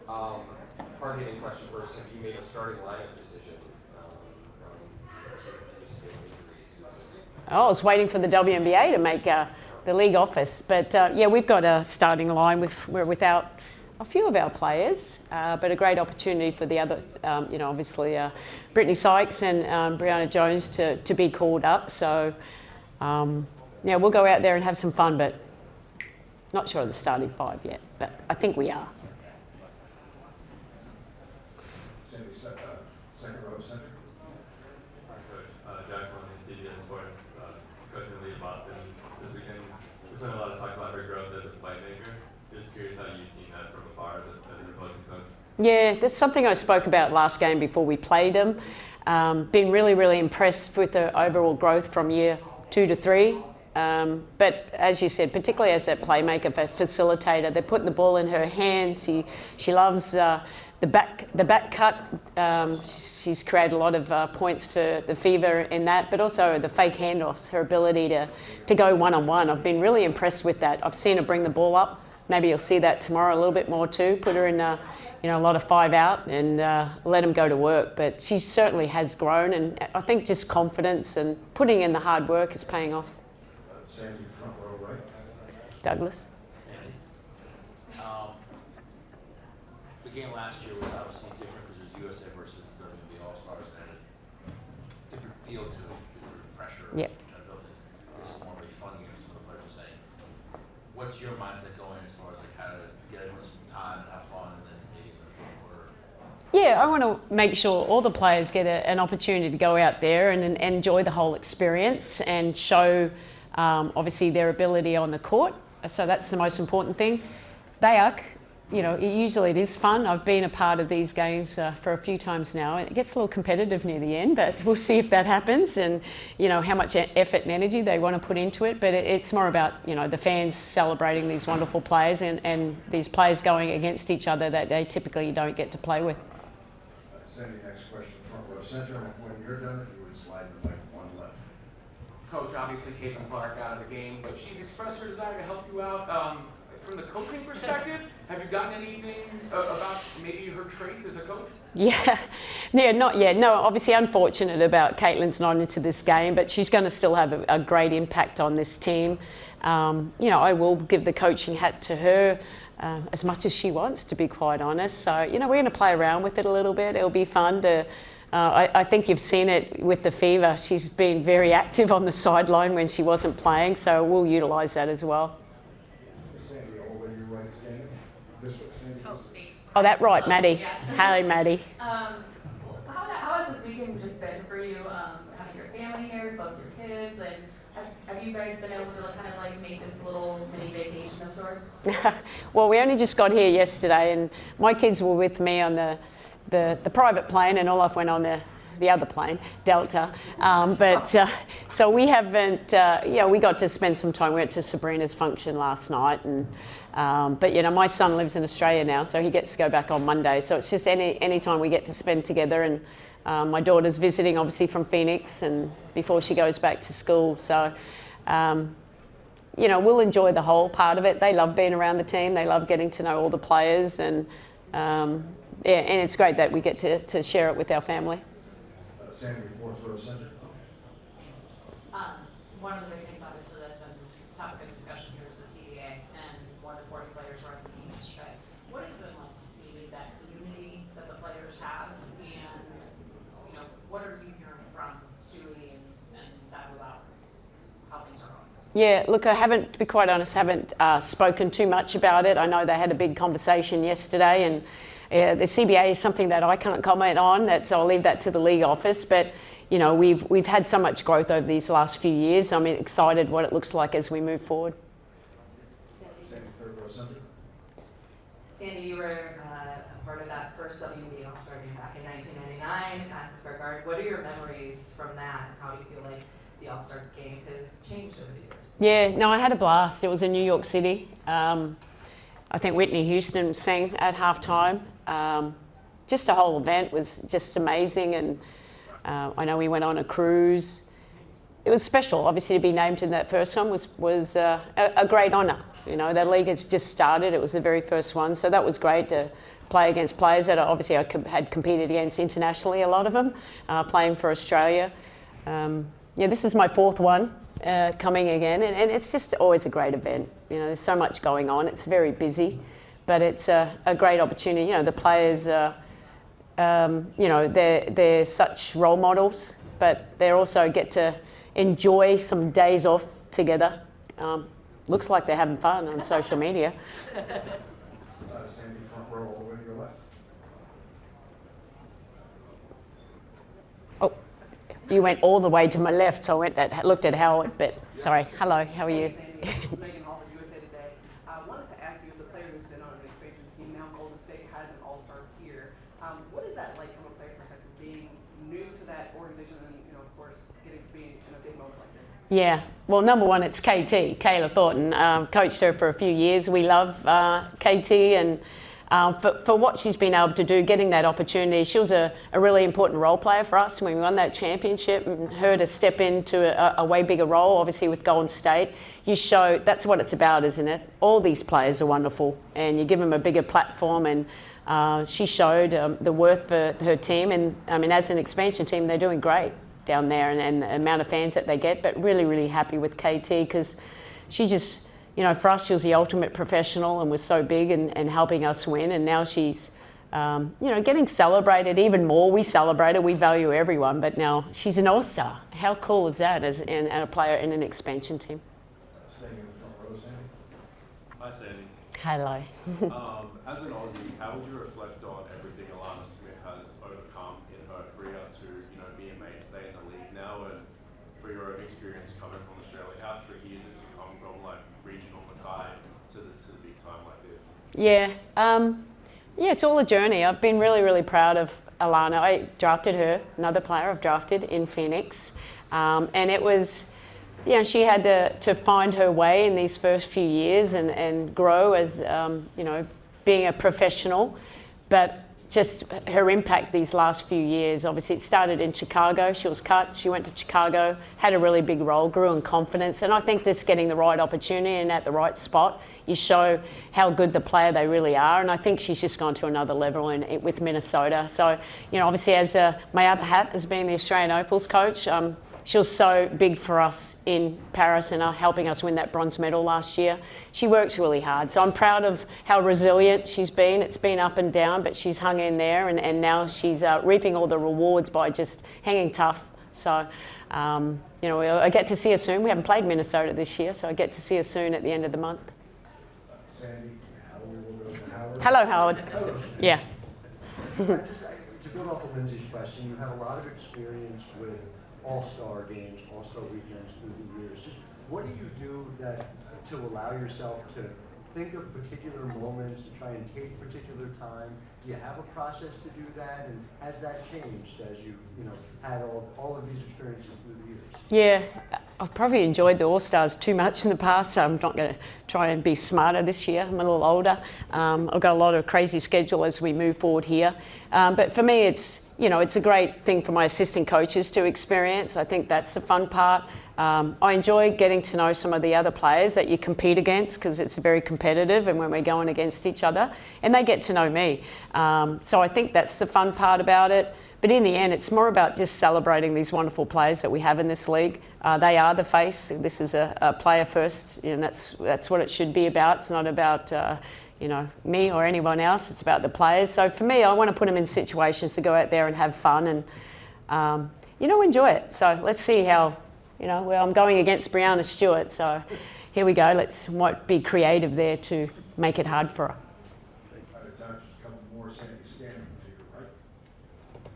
Um, Hard-hitting question first. Have you made a starting lineup decision? I was waiting for the WNBA to make the league office, but yeah, we've got a starting line. We're without a few of our players, but a great opportunity for the other, obviously Brittany Sykes and Brianna Jones to be called up. So yeah, we'll go out there and have some fun, but not sure of the starting five yet, but I think we are. Second row center. Hi, Coach. Jack from CBS Sports, coaching the league in Boston. This weekend, there's been a lot of talk about her growth as a playmaker. Just curious how you've seen that from afar as an opposing coach. Yeah, that's something I spoke about last game before we played them. Been really, really impressed with her overall growth from year 2 to 3. But as you said, particularly as a playmaker, a facilitator, they're putting the ball in her hands. She loves the back cut. She's created a lot of points for the Fever in that, but also the fake handoffs, her ability to go one-on-one. I've been really impressed with that. I've seen her bring the ball up. Maybe you'll see that tomorrow a little bit more too. Put her in a lot of 5 out and let them go to work. But she certainly has grown, and I think just confidence and putting in the hard work is paying off. Sandy, front row right. Douglas. Sandy. The game last year was obviously different because it was USA versus WNBA All-Stars, and had a different feel to it because there was pressure. Yep. This is more of a fun game, so the players are saying. What's your mindset going as far as like how to get everyone some time and have fun, and then maybe in the fourth quarter? Yeah, I want to make sure all the players get an opportunity to go out there and enjoy the whole experience and show obviously their ability on the court. So that's the most important thing. They are, usually it is fun. I've been a part of these games for a few times now. It gets a little competitive near the end, but we'll see if that happens and, how much effort and energy they want to put into it. But it's more about, the fans celebrating these wonderful players and these players going against each other that they typically don't get to play with. Sandy, next question, front row center. When you're done, if you would slide the mic one left. Coach, obviously Caitlin Clark out of the game, but she's expressed her desire to help you out. From the coaching perspective, have you gotten anything about maybe her traits as a coach? Yeah, not yet. No, obviously unfortunate about Caitlin's not into this game, but she's going to still have a great impact on this team. I will give the coaching hat to her as much as she wants, to be quite honest. So, we're going to play around with it a little bit. It'll be fun to... I think you've seen it with the Fever. She's been very active on the sideline when she wasn't playing, so we'll utilise that as well. Sandy, all the way to your right, Sandy. This way, Sandy. Oh, that right, Maddie. Yeah. Hi, Maddie. How has this weekend just been for you? Having your family here, both your kids, and have you guys been able to kind of like make this little mini vacation of sorts? Well, we only just got here yesterday, and my kids were with me on the private plane, and Olaf went on the other plane, Delta. So we haven't, we got to spend some time. We went to Sabrina's function last night, and but my son lives in Australia now, so he gets to go back on Monday. So it's just any time we get to spend together, and my daughter's visiting obviously from Phoenix, and before she goes back to school. So we'll enjoy the whole part of it. They love being around the team. They love getting to know all the players, and and it's great that we get to share it with our family. Sandy, fourth row center. One of the big things, obviously, that's been topic of discussion here is the CBA, and more than 40 players were at the game yesterday. What has it been like to see that unity that the players have, and what are you hearing from Suey and Zach about how things are going? Yeah, look, I haven't, to be quite honest, spoken too much about it. I know they had a big conversation yesterday, and the CBA is something that I can't comment on. So I'll leave that to the league office. But we've had so much growth over these last few years. I'm excited what it looks like as we move forward. Sandy, third row center. Sandy, you were a part of that first WNBA All-Star game back in 1999 in Madison Square Garden. What are your memories from that? How do you feel like the All-Star game has changed over the years? Yeah, no, I had a blast. It was in New York City. I think Whitney Houston sang at halftime. Just the whole event was just amazing, and I know we went on a cruise. it was special. Obviously, to be named in that first one was a great honour. You know, the league has just started. It was the very first one, so that was great to play against players that obviously I had competed against internationally. A lot of them playing for Australia. Yeah, this is my fourth one coming again, and it's just always a great event. You know, there's so much going on. It's very busy, but it's a great opportunity. You know, the players, you know, they're such role models, but they also get to enjoy some days off together. Looks like they're having fun on social media. Sandy, front row, all the way to your left. Oh, you went all the way to my left, so I looked at Howard, but sorry. Hello, how are you? Megan Hall with USA Today. I wanted to ask you, as a player who's been on an expansion team, now Golden State has an all-star here. What is that like from a player perspective, being new to that organization and, you know, of course, getting to be in a big moment like this? Yeah, well, number one, it's KT, Kayla Thornton. Coached her for a few years. We love KT, and for what she's been able to do, getting that opportunity. She was a really important role player for us when we won that championship, and her to step into a way bigger role, obviously with Golden State. You show, that's what it's about, isn't it? All these players are wonderful, and you give them a bigger platform, and she showed the worth for her team, and I mean, as an expansion team, they're doing great down there, and the amount of fans that they get, but really, really happy with KT, because she just, you know, for us, she was the ultimate professional and was so big and helping us win, and now she's, you know, getting celebrated even more. We celebrate her, we value everyone, but now she's an all-star. How cool is that as a player in an expansion team? Staying in the front row, Sandy. Hi, Sandy. Hello. As an Aussie, how would you reflect on everything Alana Smith has overcome in her career to, you know, be a mainstay in the league now, and for your own experience coming from Australia, how tricky is it to come from like regional Mackay to the big time like this? Yeah, yeah, it's all a journey. I've been really, really proud of Alana. I drafted her, another player I've drafted in Phoenix, and it was, you know, she had to find her way in these first few years and grow as, you know, being a professional, but just her impact these last few years. Obviously, it started in Chicago. She was cut. She went to Chicago, had a really big role, grew in confidence. And I think this getting the right opportunity and at the right spot, you show how good the player they really are. And I think she's just gone to another level with Minnesota. So, you know, obviously, as my other hat as being the Australian Opals coach, she was so big for us in Paris and helping us win that bronze medal last year. She works really hard. So I'm proud of how resilient she's been. It's been up and down, but she's hung in there, and now she's reaping all the rewards by just hanging tough. So, you know, I get to see her soon. We haven't played Minnesota this year, so I get to see her soon at the end of the month. Sandy, Howard, we'll go to Howard. Hello, Howard. Hello, Sandy. Yeah. To build off of Lindsay's question, you have a lot of experience with All-Star games, All-Star weekends through the years. Just what do you do to allow yourself to think of particular moments, to try and take particular time? Do you have a process to do that? And has that changed as you know, had all of these experiences through the years? Yeah, I've probably enjoyed the All-Stars too much in the past, so I'm not going to try and be smarter this year. I'm a little older. I've got a lot of crazy schedule as we move forward here. But for me, it's, you know, it's a great thing for my assistant coaches to experience. I think that's the fun part. I enjoy getting to know some of the other players that you compete against, because it's very competitive, and when we're going against each other, and they get to know me. So I think that's the fun part about it. But in the end, it's more about just celebrating these wonderful players that we have in this league. They are the face. This is a player first, and that's what it should be about. It's not about you know, me or anyone else. It's about the players. So for me, I want to put them in situations to go out there and have fun and, you know, enjoy it. So let's see how, you know, well, I'm going against Brianna Stewart. So here we go. Let's be creative there to make it hard for her. Just a couple more, Sandy, standing to your right.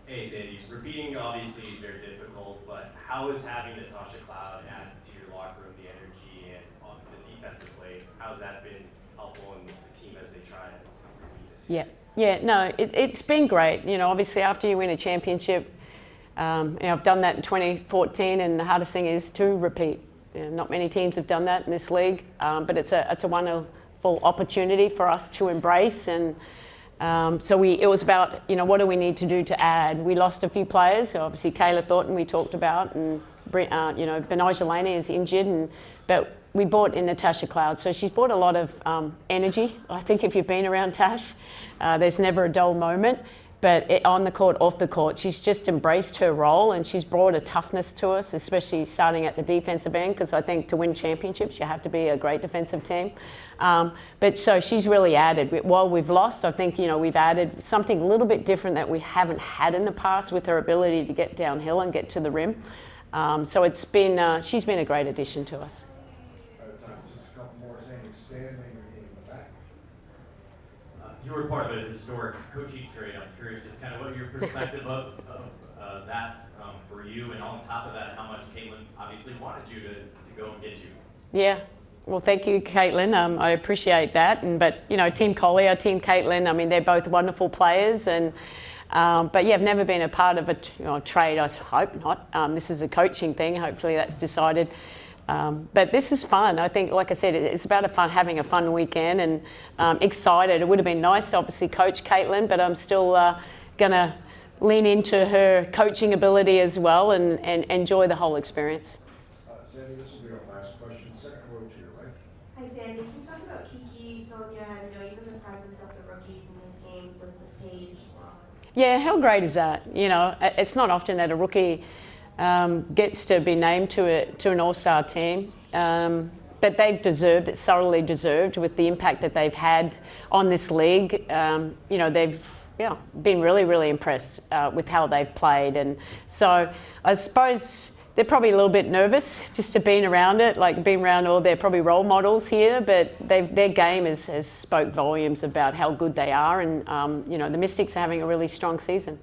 Hey Sandy, repeating obviously is very difficult, but how is having Natasha Cloud add to your locker room the energy and on the defensive play? How's that been helpful in the team as they try and repeat this year? Yeah, no, it's been great. You know, obviously after you win a championship, you know, I've done that in 2014, and the hardest thing is to repeat. You know, not many teams have done that in this league, but it's a wonderful opportunity for us to embrace. And so it was about, you know, what do we need to do to add? We lost a few players, so obviously Kayla Thornton we talked about, and Benaja Laney is injured, but we brought in Natasha Cloud. So she's brought a lot of energy. I think if you've been around Tash, there's never a dull moment. But on the court, off the court, she's just embraced her role, and she's brought a toughness to us, especially starting at the defensive end, because I think to win championships, you have to be a great defensive team. But so she's really added. While we've lost, I think, we've added something a little bit different that we haven't had in the past with her ability to get downhill and get to the rim. So it's been, she's been a great addition to us. Just a couple more things. Standing in the back. You were part of a historic coaching trade. I'm curious just kind of what your perspective of that for you, and on top of that, how much Caitlin obviously wanted you to go and get you. Yeah. Well, thank you, Caitlin. I appreciate that. But Team Collier, Team Caitlin, I mean, they're both wonderful players. But yeah, I've never been a part of a trade. I hope not. This is a coaching thing. Hopefully that's decided. But this is fun. I think, like I said, it's about having a fun weekend, and excited. It would have been nice to obviously coach Caitlin, but I'm still going to lean into her coaching ability as well and enjoy the whole experience. Sandy, this will be our last question. Second row to your right. Hi, Sandy. Can you talk about Kiki, Sonia, and even the presence of the rookies in these games with Paige as well? Yeah, how great is that? It's not often that a rookie gets to be named to an All-Star team, but they've deserved it, thoroughly deserved, with the impact that they've had on this league. They've been really, really impressed with how they've played, and so I suppose they're probably a little bit nervous just to being around it, like being around all their probably role models here, but their game has spoke volumes about how good they are, and the Mystics are having a really strong season.